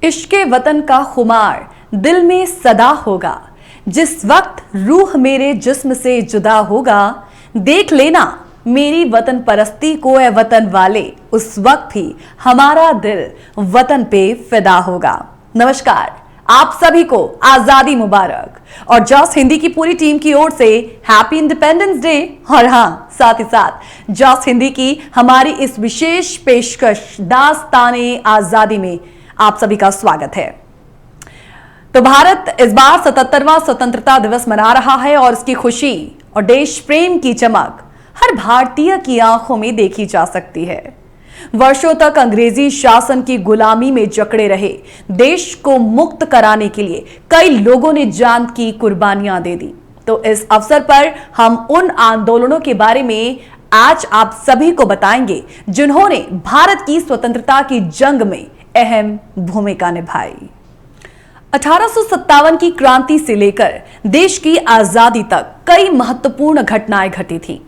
इश्क़े वतन का खुमार दिल में सदा होगा। जिस वक्त रूह मेरे जिस्म से जुदा होगा, देख लेना मेरी वतन परस्ती को ए वतन वाले, उस वक्त भी हमारा दिल वतन पे फिदा होगा। नमस्कार, आप सभी को आजादी मुबारक और जॉस हिंदी की पूरी टीम की ओर से हैप्पी इंडिपेंडेंस डे। और हाँ, साथ ही साथ जॉस हिंदी की हमारी इस विशेष पेशकश दास्ताने आजादी में आप सभी का स्वागत है। तो भारत इस बार 77वां स्वतंत्रता दिवस मना रहा है और इसकी खुशी और देश प्रेम की चमक हर भारतीय की आंखों में देखी जा सकती है। वर्षों तक अंग्रेजी शासन की गुलामी में जकड़े रहे देश को मुक्त कराने के लिए कई लोगों ने जान की कुर्बानियां दे दी। तो इस अवसर पर हम उन आंदोलनों के बारे में आज आप सभी को बताएंगे जिन्होंने भारत की स्वतंत्रता की जंग में अहम भूमिका निभाई। 1857 की क्रांति से लेकर देश की आजादी तक कई महत्वपूर्ण घटनाएं घटी थी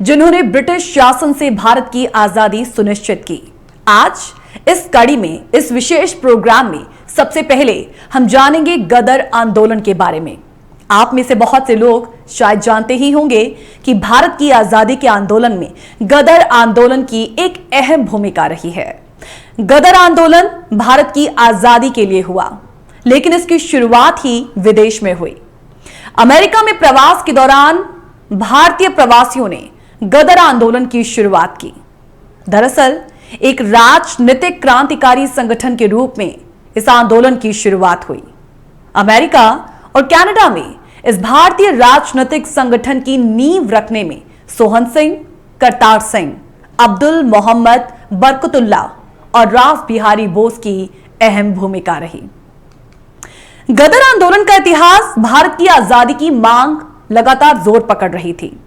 जिन्होंने ब्रिटिश शासन से भारत की आजादी सुनिश्चित की। आज इस कड़ी में, इस विशेष प्रोग्राम में सबसे पहले हम जानेंगे गदर आंदोलन के बारे में। आप में से बहुत से लोग शायद जानते ही होंगे कि भारत की आजादी के आंदोलन में गदर आंदोलन की एक अहम भूमिका रही है। गदर आंदोलन भारत की आजादी के लिए हुआ, लेकिन इसकी शुरुआत ही विदेश में हुई। अमेरिका में प्रवास के दौरान भारतीय प्रवासियों ने गदर आंदोलन की शुरुआत की। दरअसल एक राजनीतिक क्रांतिकारी संगठन के रूप में इस आंदोलन की शुरुआत हुई। अमेरिका और कनाडा में इस भारतीय राजनीतिक संगठन की नींव रखने में सोहन सिंह, करतार सिंह, अब्दुल मोहम्मद बरकतुल्ला और रास बिहारी बोस की अहम भूमिका रही। गदर आंदोलन का इतिहास भारत की आजादी की मांग लगातार जोर पकड़ रही थी।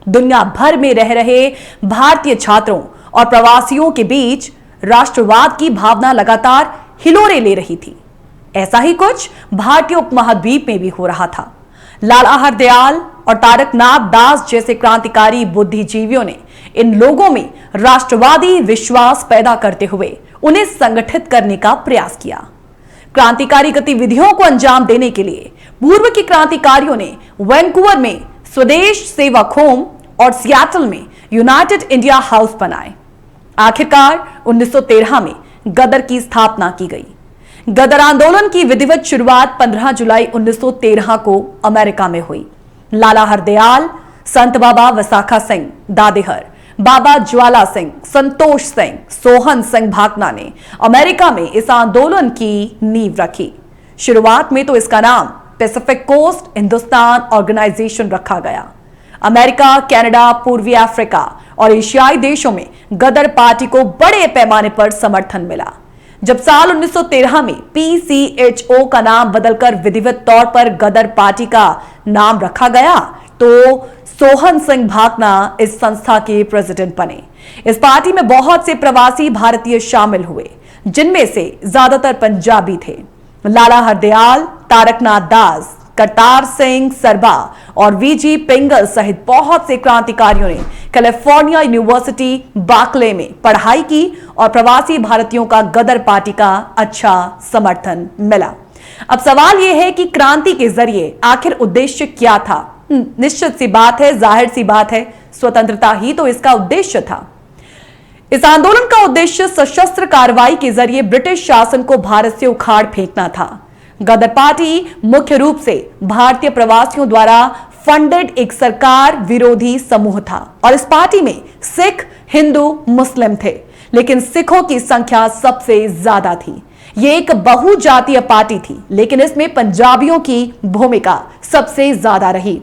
दुनिया भर में रह रहे भारतीय छात्रों और प्रवासियों के बीच राष्ट्रवाद की भावना लगातार हिलोरे ले रही थी। ऐसा ही कुछ भारतीय उपमहाद्वीप में भी हो रहा था। लाला हरदयाल और तारकनाथ दास जैसे क्रांतिकारी बुद्धिजीवियों ने इन लोगों में राष्ट्रवादी विश्वास पैदा करते हुए उन्हें संगठित करने का प्रयास किया। क्रांतिकारी गतिविधियों को अंजाम देने के लिए पूर्व के क्रांतिकारियों ने वैंकूवर में स्वदेश सेवक होम और सियाटल में यूनाइटेड इंडिया हाउस बनाए। आखिरकार 1913 में गदर की स्थापना की गई। गदर आंदोलन की विधिवत शुरुआत 15 जुलाई 1913 को अमेरिका में हुई। लाला हरदयाल, संत बाबा वसाखा सिंह दादेहर, बाबा ज्वाला सिंह, संतोष सिंह, सोहन सिंह भाकना ने अमेरिका में इस आंदोलन की नींव रखी। शुरुआत में तो इसका नाम पैसिफिक कोस्ट हिंदुस्तान ऑर्गेनाइजेशन रखा गया। अमेरिका, कनाडा, पूर्वी अफ्रीका और एशियाई देशों में गदर पार्टी को बड़े पैमाने पर समर्थन मिला। जब साल 1913 में PCHO का नाम बदलकर विधिवत तौर पर गदर पार्टी का नाम रखा गया तो सोहन सिंह भाकना इस संस्था के प्रेसिडेंट बने। इस पार्टी में बहुत से प्रवासी भारतीय शामिल हुए, जिनमें से ज्यादातर पंजाबी थे। लाला हरदयाल, तारकनाथ दास, करतार सिंह सरबा और VG पिंगल सहित बहुत से क्रांतिकारियों ने कैलिफोर्निया यूनिवर्सिटी बार्कले में पढ़ाई की और प्रवासी भारतीयों का गदर पार्टी का अच्छा समर्थन मिला। अब सवाल यह है कि क्रांति के जरिए आखिर उद्देश्य क्या था? निश्चित सी बात है, जाहिर सी बात है, स्वतंत्रता ही तो इसका उद्देश्य था। इस आंदोलन का उद्देश्य सशस्त्र कार्रवाई के जरिए ब्रिटिश शासन को भारत से उखाड़ फेंकना था। गदर पार्टी मुख्य रूप से भारतीय प्रवासियों द्वारा फंडेड एक सरकार विरोधी समूह था और इस पार्टी में सिख, हिंदू, मुस्लिम थे, लेकिन सिखों की संख्या सबसे ज्यादा थी। ये एक बहुजातीय पार्टी थी, लेकिन इसमें पंजाबियों की भूमिका सबसे ज्यादा रही।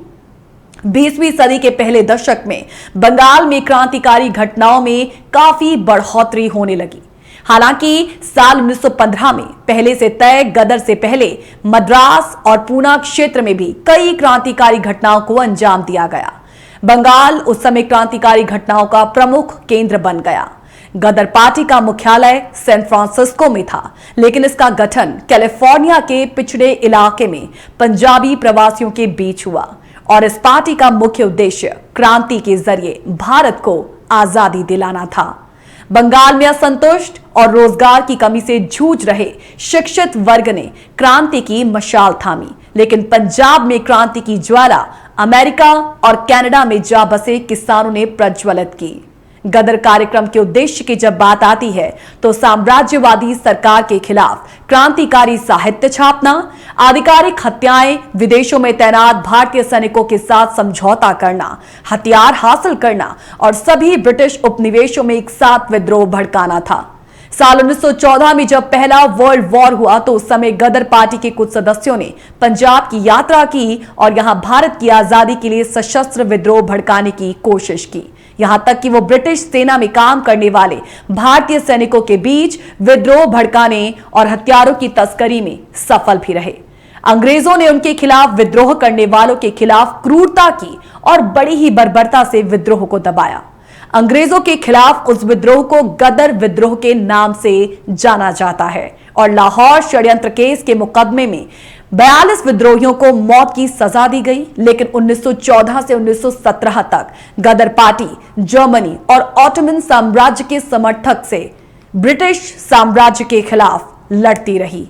20वीं सदी के पहले दशक में बंगाल में क्रांतिकारी घटनाओं में काफी बढ़ोतरी होने लगी। हालांकि साल 1915 में पहले से तय गदर से पहले मद्रास और पूना क्षेत्र में भी कई क्रांतिकारी घटनाओं को अंजाम दिया गया। बंगाल उस समय क्रांतिकारी घटनाओं का प्रमुख केंद्र बन गया। गदर पार्टी का मुख्यालय सैन फ्रांसिस्को में था, लेकिन इसका गठन कैलिफोर्निया के पिछड़े इलाके में पंजाबी प्रवासियों के बीच हुआ और इस पार्टी का मुख्य उद्देश्य क्रांति के जरिए भारत को आजादी दिलाना था। बंगाल में असंतुष्ट और रोजगार की कमी से जूझ रहे शिक्षित वर्ग ने क्रांति की मशाल थामी, लेकिन पंजाब में क्रांति की ज्वाला अमेरिका और कनाडा में जा बसे किसानों ने प्रज्वलित की। गदर कार्यक्रम के उद्देश्य की जब बात आती है तो साम्राज्यवादी सरकार के खिलाफ क्रांतिकारी साहित्य छापना, आधिकारिक हत्याएं, विदेशों में तैनात भारतीय सैनिकों के साथ समझौता करना, हथियार हासिल करना और सभी ब्रिटिश उपनिवेशों में एक साथ विद्रोह भड़काना था। साल 1914 में जब पहला वर्ल्ड वॉर हुआ तो उस समय गदर पार्टी के कुछ सदस्यों ने पंजाब की यात्रा की और यहां भारत की आजादी के लिए सशस्त्र विद्रोह भड़काने की कोशिश की। यहां तक कि वो ब्रिटिश सेना में काम करने वाले भारतीय सैनिकों के बीच विद्रोह भड़काने और हथियारों की तस्करी में सफल भी रहे। अंग्रेजों ने उनके खिलाफ विद्रोह करने वालों के खिलाफ क्रूरता की और बड़ी ही बर्बरता से विद्रोह को दबाया। अंग्रेजों के खिलाफ उस विद्रोह को गदर विद्रोह के नाम से जाना जाता है और लाहौर षड्यंत्र केस के मुकदमे में 42 विद्रोहियों को मौत की सजा दी गई। लेकिन 1914 से 1917 तक गदर पार्टी जर्मनी और ऑटोमन साम्राज्य के समर्थक से ब्रिटिश साम्राज्य के खिलाफ लड़ती रही।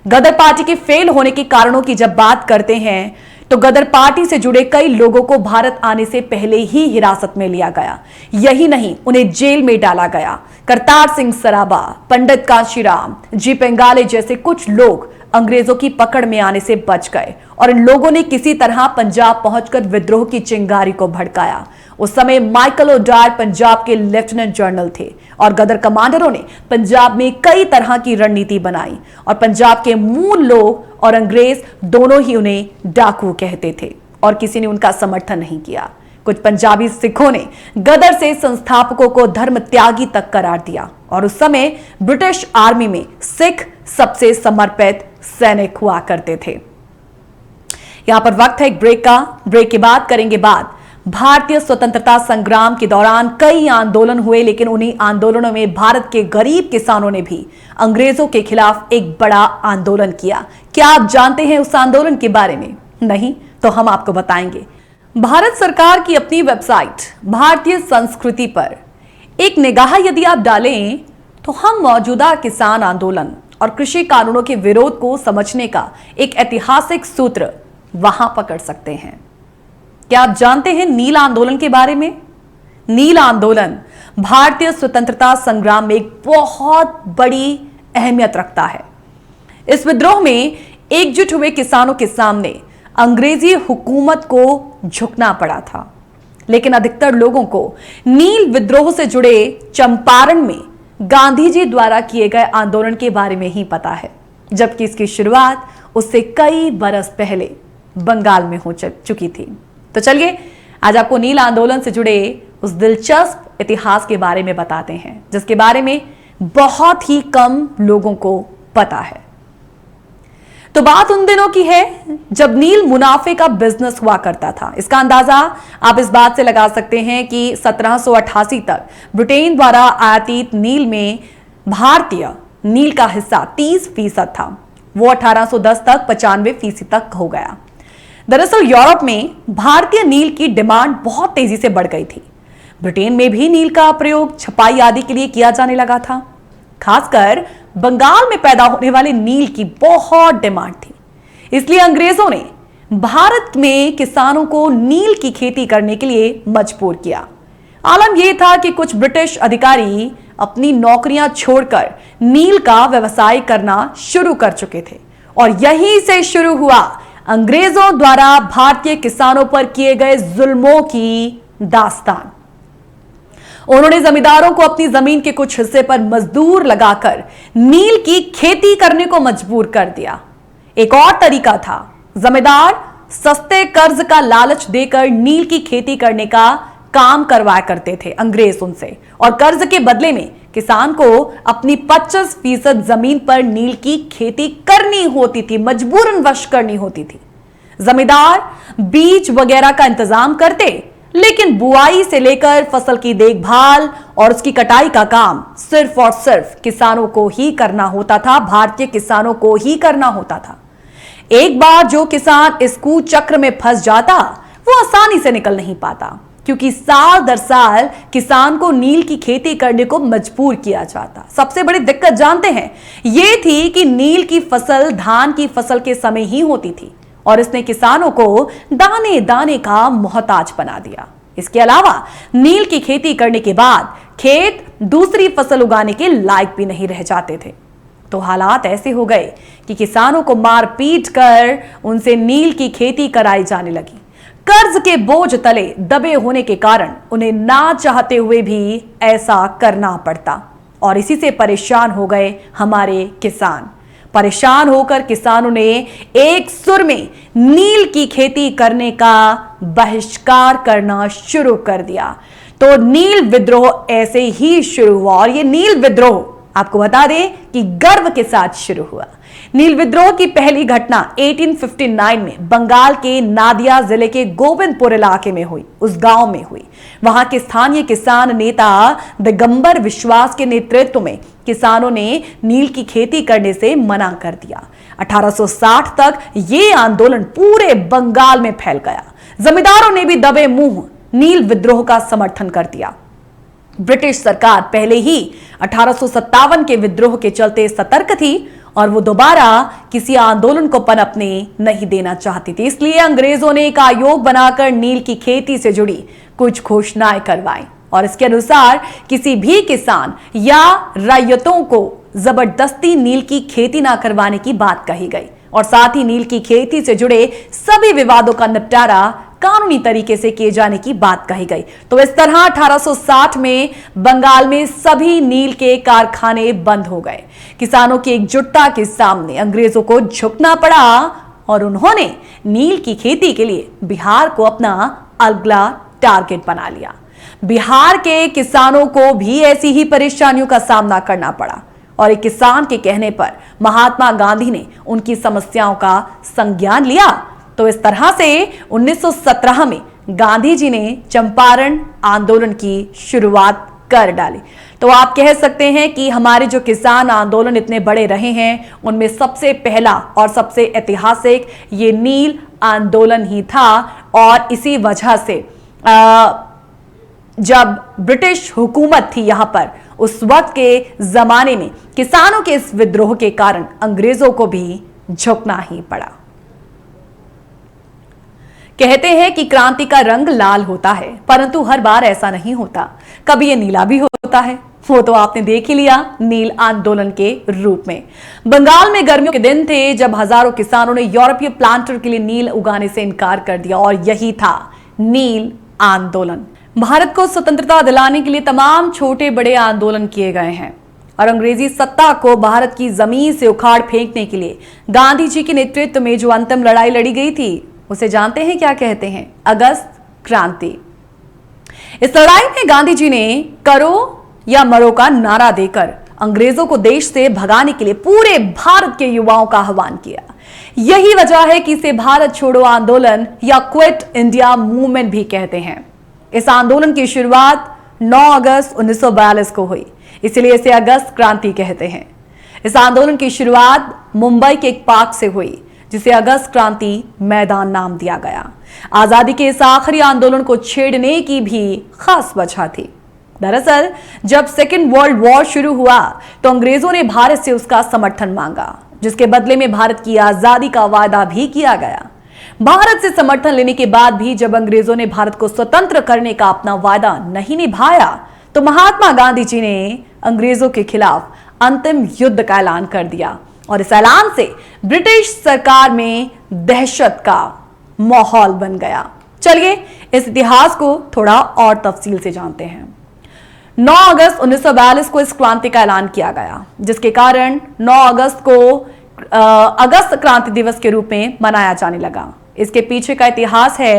गदर पार्टी के फेल होने के कारणों की जब बात करते हैं तो गदर पार्टी से जुड़े कई लोगों को भारत आने से पहले ही हिरासत में लिया गया। यही नहीं, उन्हें जेल में डाला गया। करतार सिंह सराबा, पंडित कांशीराम, जी पेंगाले जैसे कुछ लोग अंग्रेजों की पकड़ में आने से बच गए और इन लोगों ने किसी तरह पंजाब पहुंचकर विद्रोह की चिंगारी को भड़काया। उस समय माइकल ओडायर पंजाब के लेफ्टिनेंट जनरल थे और गदर कमांडरों ने पंजाब में कई तरह की रणनीति बनाई और पंजाब के मूल लोग और अंग्रेज दोनों ही उन्हें डाकू कहते थे और किसी ने उनका समर्थन नहीं किया। कुछ पंजाबी सिखों ने गदर से संस्थापकों को धर्म त्यागी तक करार दिया और उस समय ब्रिटिश आर्मी में सिख सबसे समर्पित सैनिक हुआ करते थे। यहां पर वक्त है एक ब्रेक का। ब्रेक के बाद करेंगे बात भारतीय स्वतंत्रता संग्राम के दौरान कई आंदोलन हुए, लेकिन उन्हीं आंदोलनों में भारत के गरीब किसानों ने भी अंग्रेजों के खिलाफ एक बड़ा आंदोलन किया। क्या आप जानते हैं उस आंदोलन के बारे में? नहीं तो हम आपको बताएंगे। भारत सरकार की अपनी वेबसाइट भारतीय संस्कृति पर एक निगाह यदि आप डालें तो हम मौजूदा किसान आंदोलन और कृषि कानूनों के विरोध को समझने का एक ऐतिहासिक सूत्र वहां पकड़ सकते हैं। क्या आप जानते हैं नील आंदोलन के बारे में? नील आंदोलन भारतीय स्वतंत्रता संग्राम में एक बहुत बड़ी अहमियत रखता है। इस विद्रोह में एकजुट हुए किसानों के सामने अंग्रेजी हुकूमत को झुकना पड़ा था, लेकिन अधिकतर लोगों को नील विद्रोह से जुड़े चंपारण में गांधी जी द्वारा किए गए आंदोलन के बारे में ही पता है, जबकि इसकी शुरुआत उससे कई बरस पहले बंगाल में हो चुकी थी। तो चलिए आज आपको नील आंदोलन से जुड़े उस दिलचस्प इतिहास के बारे में बताते हैं जिसके बारे में बहुत ही कम लोगों को पता है। तो बात उन दिनों की है जब नील मुनाफे का बिजनेस हुआ करता था। इसका अंदाजा आप इस बात से लगा सकते हैं कि 1788 तक ब्रिटेन द्वारा आयातित नील में भारतीय नील का हिस्सा 30% था। वो 1810 तक 95% तक हो गया। दरअसल यूरोप में भारतीय नील की डिमांड बहुत तेजी से बढ़ गई थी। ब्रिटेन में भी नील का प्रयोग छपाई आदि के लिए किया जाने लगा था। खासकर बंगाल में पैदा होने वाले नील की बहुत डिमांड थी, इसलिए अंग्रेजों ने भारत में किसानों को नील की खेती करने के लिए मजबूर किया। आलम यह था कि कुछ ब्रिटिश अधिकारी अपनी नौकरियां छोड़कर नील का व्यवसाय करना शुरू कर चुके थे और यहीं से शुरू हुआ अंग्रेजों द्वारा भारतीय किसानों पर किए गए जुल्मों की दास्तान। उन्होंने जमींदारों को अपनी जमीन के कुछ हिस्से पर मजदूर लगाकर नील की खेती करने को मजबूर कर दिया। एक और तरीका था, जमींदार सस्ते कर्ज का लालच देकर नील की खेती करने का काम करवाया करते थे अंग्रेज उनसे, और कर्ज के बदले में किसान को अपनी 25% जमीन पर नील की खेती करनी होती थी, मजबूरन वश करनी होती थी। जमींदार बीज वगैरह का इंतजाम करते, लेकिन बुआई से लेकर फसल की देखभाल और उसकी कटाई का काम सिर्फ और सिर्फ किसानों को ही करना होता था, भारतीय किसानों को ही करना होता था। एक बार जो किसान इस कुचक्र में फंस जाता वो आसानी से निकल नहीं पाता। क्योंकि साल दर साल किसान को नील की खेती करने को मजबूर किया जाता। सबसे बड़ी दिक्कत जानते हैं, यह थी कि नील की फसल धान की फसल के समय ही होती थी और इसने किसानों को दाने दाने का मोहताज बना दिया। इसके अलावा नील की खेती करने के बाद खेत दूसरी फसल उगाने के लायक भी नहीं रह जाते थे। तो हालात ऐसे हो गए कि किसानों को मार पीट कर उनसे नील की खेती कराई जाने लगी। कर्ज के बोझ तले दबे होने के कारण उन्हें ना चाहते हुए भी ऐसा करना पड़ता और इसी से परेशान हो गए हमारे किसान। परेशान होकर किसानों ने एक सुर में नील की खेती करने का बहिष्कार करना शुरू कर दिया। तो नील विद्रोह ऐसे ही शुरू हुआ और ये नील विद्रोह आपको बता दें कि गर्व के साथ शुरू हुआ। नील विद्रोह की पहली घटना 1859 में बंगाल के नादिया जिले के गोविंदपुर इलाके में हुई। उस गांव में हुई। वहां के स्थानीय किसान नेता दिगंबर विश्वास के नेतृत्व में किसानों ने नील की खेती करने से मना कर दिया। 1860 तक यह आंदोलन पूरे बंगाल में फैल गया। जमींदारों ने भी दबे मुंह नील विद्रोह का समर्थन कर दिया। ब्रिटिश सरकार पहले ही 1857 के विद्रोह के चलते सतर्क थी और वो दोबारा किसी आंदोलन को पनपने नहीं देना चाहती थी। इसलिए अंग्रेजों ने एक आयोग बनाकर नील की खेती से जुड़ी कुछ घोषणाएं करवाई और इसके अनुसार किसी भी किसान या रैयतों को जबरदस्ती नील की खेती ना करवाने की बात कही गई और साथ ही नील की खेती से जुड़े सभी विवादों का निपटारा कानूनी तरीके से किए जाने की बात कही गई। तो इस तरह 1860 में बंगाल में सभी नील के कारखाने बंद हो गए। किसानों की एकजुटता के सामने अंग्रेजों को झुकना पड़ा और उन्होंने नील की खेती के लिए बिहार को अपना अगला टारगेट बना लिया। बिहार के किसानों को भी ऐसी ही परेशानियों का सामना करना पड़ा और एक किसान के कहने पर महात्मा गांधी ने उनकी समस्याओं का संज्ञान लिया। तो इस तरह से 1917 में गांधी जी ने चंपारण आंदोलन की शुरुआत कर डाली। तो आप कह सकते हैं कि हमारे जो किसान आंदोलन इतने बड़े रहे हैं उनमें सबसे पहला और सबसे ऐतिहासिक ये नील आंदोलन ही था और इसी वजह से जब ब्रिटिश हुकूमत थी यहां पर उस वक्त के जमाने में किसानों के इस विद्रोह के कारण अंग्रेजों को भी झुकना ही पड़ा। कहते हैं कि क्रांति का रंग लाल होता है, परंतु हर बार ऐसा नहीं होता, कभी ये नीला भी होता है। वो तो आपने देख ही लिया नील आंदोलन के रूप में। बंगाल में गर्मियों के दिन थे जब हजारों किसानों ने यूरोपीय प्लांटर के लिए नील उगाने से इनकार कर दिया और यही था नील आंदोलन। भारत को स्वतंत्रता दिलाने के लिए तमाम छोटे बड़े आंदोलन किए गए हैं और अंग्रेजी सत्ता को भारत की जमीन से उखाड़ फेंकने के लिए गांधी जी के नेतृत्व में जो अंतिम लड़ाई लड़ी गई थी उसे जानते हैं क्या कहते हैं? अगस्त क्रांति। इस लड़ाई में गांधी जी ने करो या मरो का नारा देकर अंग्रेजों को देश से भगाने के लिए पूरे भारत के युवाओं का आह्वान किया। यही वजह है कि इसे भारत छोड़ो आंदोलन या क्विट इंडिया मूवमेंट भी कहते हैं। इस आंदोलन की शुरुआत 9 अगस्त 1942 को हुई, इसलिए इसे अगस्त क्रांति कहते हैं। इस आंदोलन की शुरुआत मुंबई के एक पार्क से हुई जिसे अगस्त क्रांति मैदान नाम दिया गया। आजादी के इस आखिरी आंदोलन को छेड़ने की भी खास वजह थी। दरअसल जब सेकेंड वर्ल्ड वॉर शुरू हुआ तो अंग्रेजों ने भारत से उसका समर्थन मांगा, जिसके बदले में भारत की आजादी का वादा भी किया गया। भारत से समर्थन लेने के बाद भी जब अंग्रेजों ने भारत को स्वतंत्र करने का अपना वादा नहीं निभाया तो महात्मा गांधी जी ने अंग्रेजों के खिलाफ अंतिम युद्ध का ऐलान कर दिया और इस ऐलान से ब्रिटिश सरकार में दहशत का माहौल बन गया। चलिए इस इतिहास को थोड़ा और तफसील से जानते हैं। 9 अगस्त 1942 को इस क्रांति का ऐलान किया गया, जिसके कारण 9 अगस्त को अगस्त क्रांति दिवस के रूप में मनाया जाने लगा। इसके पीछे का इतिहास है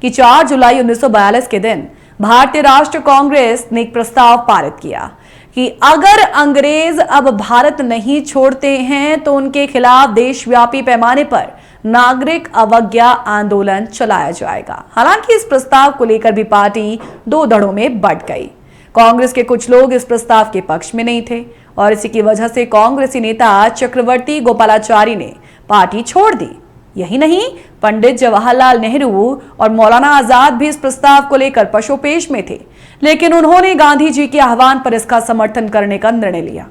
कि 4 जुलाई 1942 के दिन भारतीय राष्ट्रीय कांग्रेस ने एक प्रस्ताव पारित किया कि अगर अंग्रेज अब भारत नहीं छोड़ते हैं तो उनके खिलाफ देशव्यापी पैमाने पर नागरिक अवज्ञा आंदोलन चलाया जाएगा। हालांकि इस प्रस्ताव को लेकर भी पार्टी दो धड़ों में बंट गई। कांग्रेस के कुछ लोग इस प्रस्ताव के पक्ष में नहीं थे और इसी की वजह से कांग्रेसी नेता चक्रवर्ती गोपालाचारी ने पार्टी छोड़ दी। यही नहीं, पंडित जवाहरलाल नेहरू और मौलाना आजाद भी इस प्रस्ताव को लेकर पशोपेश में थे, लेकिन उन्होंने गांधी जी के आह्वान पर इसका समर्थन करने का निर्णय लिया।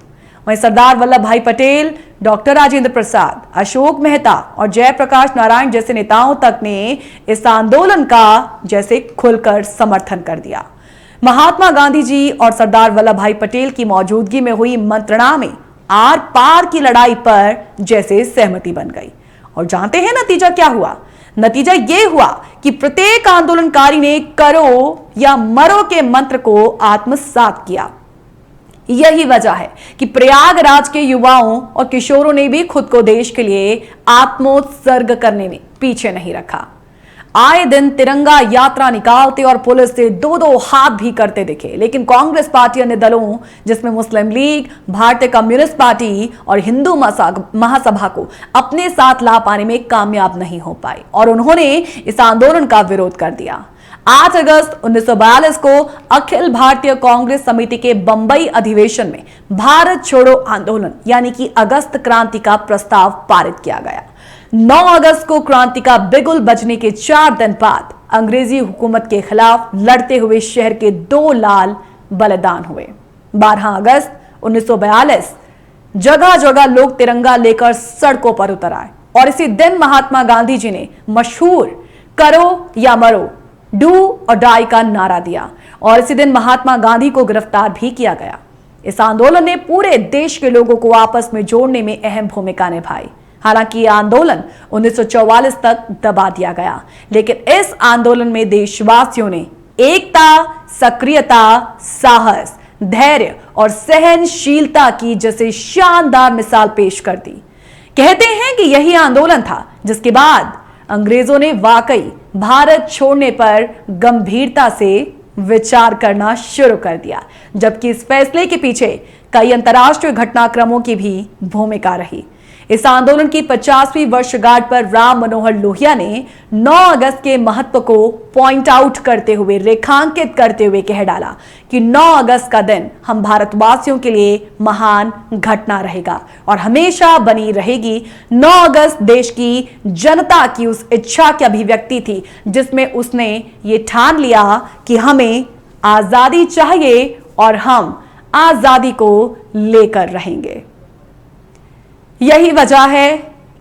वहीं सरदार वल्लभ भाई पटेल, डॉक्टर राजेंद्र प्रसाद, अशोक मेहता और जयप्रकाश नारायण जैसे नेताओं तक ने इस आंदोलन का जैसे खुलकर समर्थन कर दिया। महात्मा गांधी जी और सरदार वल्लभ भाई पटेल की मौजूदगी में हुई मंत्रणा में आर पार की लड़ाई पर जैसे सहमति बन गई। और जानते हैं नतीजा क्या हुआ? नतीजा यह हुआ कि प्रत्येक आंदोलनकारी ने करो या मरो के मंत्र को आत्मसात किया। यही वजह है कि प्रयागराज के युवाओं और किशोरों ने भी खुद को देश के लिए आत्मोत्सर्ग करने में पीछे नहीं रखा। आए दिन तिरंगा यात्रा निकालते और पुलिस से दो दो हाथ भी करते दिखे, लेकिन कांग्रेस पार्टी अन्य दलों जिसमें मुस्लिम लीग, भारतीय कम्युनिस्ट पार्टी और हिंदू महासभा को अपने साथ ला पाने में कामयाब नहीं हो पाई और उन्होंने इस आंदोलन का विरोध कर दिया। 8 अगस्त 1942 को अखिल भारतीय कांग्रेस समिति के बंबई अधिवेशन में भारत छोड़ो आंदोलन यानी कि अगस्त क्रांति का प्रस्ताव पारित किया गया। 9 अगस्त को क्रांति का बिगुल बजने के 4 दिन बाद अंग्रेजी हुकूमत के खिलाफ लड़ते हुए शहर के 2 लाल बलिदान हुए। 12 अगस्त 1942 जगह जगह लोग तिरंगा लेकर सड़कों पर उतर आए और इसी दिन महात्मा गांधी जी ने मशहूर करो या मरो, डू और डाई का नारा दिया और इसी दिन महात्मा गांधी को गिरफ्तार भी किया गया। इस आंदोलन ने पूरे देश के लोगों को आपस में जोड़ने में अहम भूमिका निभाई। हालांकि यह आंदोलन 1944 तक दबा दिया गया, लेकिन इस आंदोलन में देशवासियों ने एकता, सक्रियता, साहस, धैर्य और सहनशीलता की जैसे शानदार मिसाल पेश कर दी। कहते हैं कि यही आंदोलन था जिसके बाद अंग्रेजों ने वाकई भारत छोड़ने पर गंभीरता से विचार करना शुरू कर दिया, जबकि इस फैसले के पीछे कई अंतर्राष्ट्रीय घटनाक्रमों की भी भूमिका रही। इस आंदोलन की 50वीं वर्षगांठ पर राम मनोहर लोहिया ने 9 अगस्त के महत्व को पॉइंट आउट करते हुए, रेखांकित करते हुए कह डाला कि 9 अगस्त का दिन हम भारतवासियों के लिए महान घटना रहेगा और हमेशा बनी रहेगी। 9 अगस्त देश की जनता की उस इच्छा की अभिव्यक्ति थी जिसमें उसने ये ठान लिया कि हमें आजादी चाहिए और हम आजादी को लेकर रहेंगे। यही वजह है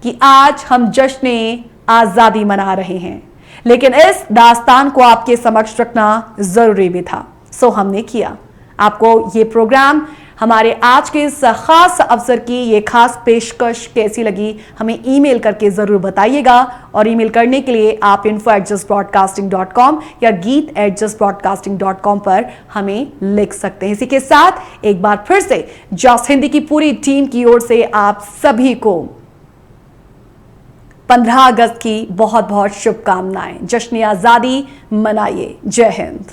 कि आज हम जश्न आजादी मना रहे हैं, लेकिन इस दास्तान को आपके समक्ष रखना जरूरी भी था, सो हमने किया। आपको ये प्रोग्राम, हमारे आज के इस खास अवसर की ये खास पेशकश कैसी लगी हमें ईमेल करके जरूर बताइएगा और ईमेल करने के लिए आप info@justbroadcasting.com या geet@justbroadcasting.com पर हमें लिख सकते हैं। इसी के साथ एक बार फिर से जस्ट हिंदी की पूरी टीम की ओर से आप सभी को 15 अगस्त की बहुत बहुत शुभकामनाएं। जश्न आजादी मनाइए। जय हिंद।